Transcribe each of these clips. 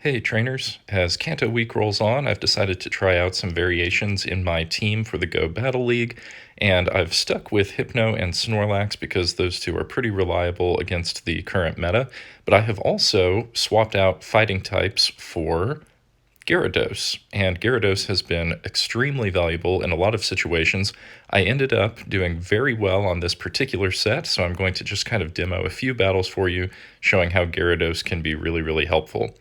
Hey trainers, as Kanto week rolls on, I've decided to try out some variations in my team for the Go Battle League, and I've stuck with Hypno and Snorlax because those two are pretty reliable against the current meta, but I have also swapped out fighting types for Gyarados, and Gyarados has been extremely valuable in a lot of situations. I ended up doing very well on this particular set, so I'm going to just kind of demo a few battles for you, showing how Gyarados can be really, really helpful.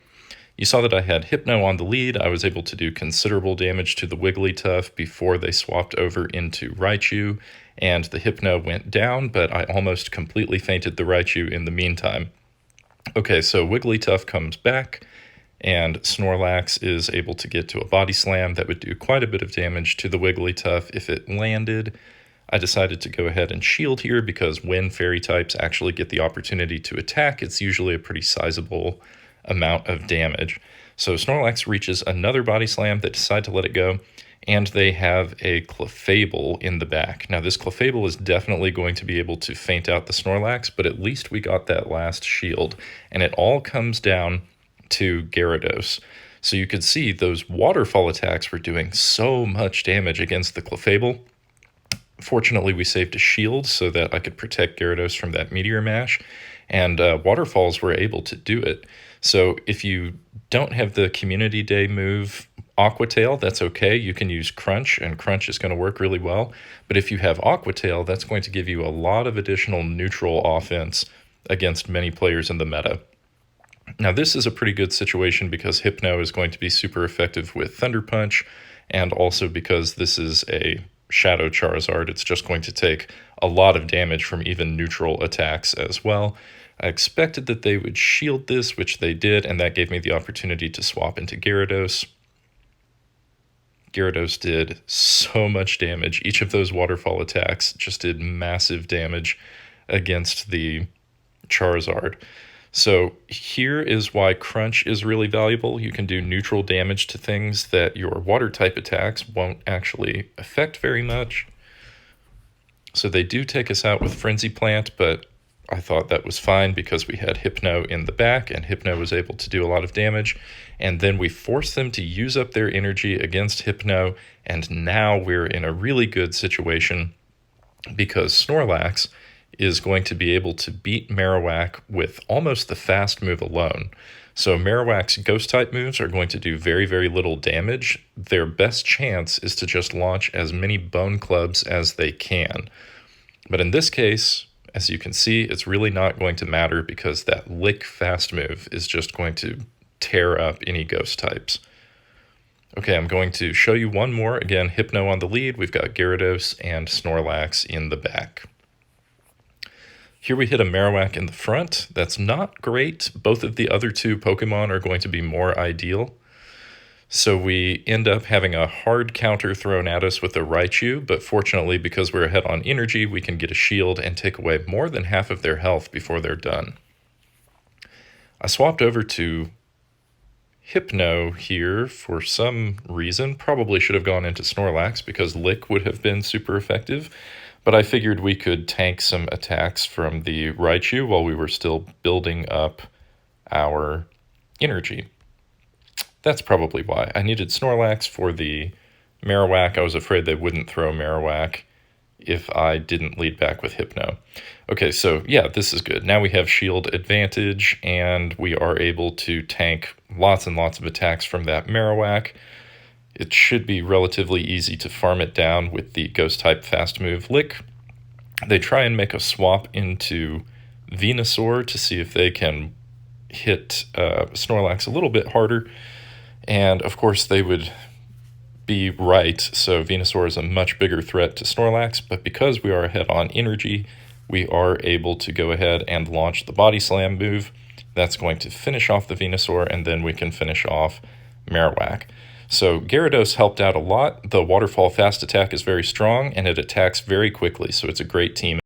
You saw that I had Hypno on the lead. I was able to do considerable damage to the Wigglytuff before they swapped over into Raichu, and the Hypno went down, but I almost completely fainted the Raichu in the meantime. Okay, so Wigglytuff comes back, and Snorlax is able to get to a Body Slam that would do quite a bit of damage to the Wigglytuff if it landed. I decided to go ahead and shield here because when fairy types actually get the opportunity to attack, it's usually a pretty sizable amount of damage. So Snorlax reaches another Body Slam that decide to let it go, and they have a Clefable in the back. Now this Clefable is definitely going to be able to feint out the Snorlax, but at least we got that last shield, and it all comes down to Gyarados. So you could see those waterfall attacks were doing so much damage against the Clefable. Fortunately, we saved a shield so that I could protect Gyarados from that Meteor Mash, and waterfalls were able to do it. So if you don't have the Community Day move Aqua Tail, that's okay. You can use Crunch, and Crunch is going to work really well. But if you have Aqua Tail, that's going to give you a lot of additional neutral offense against many players in the meta. Now this is a pretty good situation because Hypno is going to be super effective with Thunder Punch, and also because this is a Shadow Charizard, it's just going to take a lot of damage from even neutral attacks as well. I expected that they would shield this, which they did, and that gave me the opportunity to swap into Gyarados. Gyarados did so much damage. Each of those waterfall attacks just did massive damage against the Charizard. So here is why Crunch is really valuable. You can do neutral damage to things that your water type attacks won't actually affect very much. So they do take us out with Frenzy Plant, but I thought that was fine because we had Hypno in the back, and Hypno was able to do a lot of damage. And then we forced them to use up their energy against Hypno, and now we're in a really good situation because Snorlax is going to be able to beat Marowak with almost the fast move alone. So Marowak's ghost-type moves are going to do very, very little damage. Their best chance is to just launch as many Bone Clubs as they can. But in this case, as you can see, it's really not going to matter because that Lick fast move is just going to tear up any ghost types. Okay, I'm going to show you one more. Again, Hypno on the lead. We've got Gyarados and Snorlax in the back. Here we hit a Marowak in the front. That's not great. Both of the other two Pokemon are going to be more ideal. So we end up having a hard counter thrown at us with the Raichu, but fortunately, because we're ahead on energy, we can get a shield and take away more than half of their health before they're done. I swapped over to Hypno here for some reason. Probably should have gone into Snorlax because Lick would have been super effective. But I figured we could tank some attacks from the Raichu while we were still building up our energy. That's probably why. I needed Snorlax for the Marowak. I was afraid they wouldn't throw Marowak if I didn't lead back with Hypno. Okay, so yeah, this is good. Now we have shield advantage, and we are able to tank lots and lots of attacks from that Marowak. It should be relatively easy to farm it down with the Ghost-type fast move Lick. They try and make a swap into Venusaur to see if they can hit Snorlax a little bit harder. And of course they would be right, so Venusaur is a much bigger threat to Snorlax, but because we are ahead on energy, we are able to go ahead and launch the Body Slam move. That's going to finish off the Venusaur, and then we can finish off Marowak. So Gyarados helped out a lot. The Waterfall Fast attack is very strong, and it attacks very quickly, so it's a great team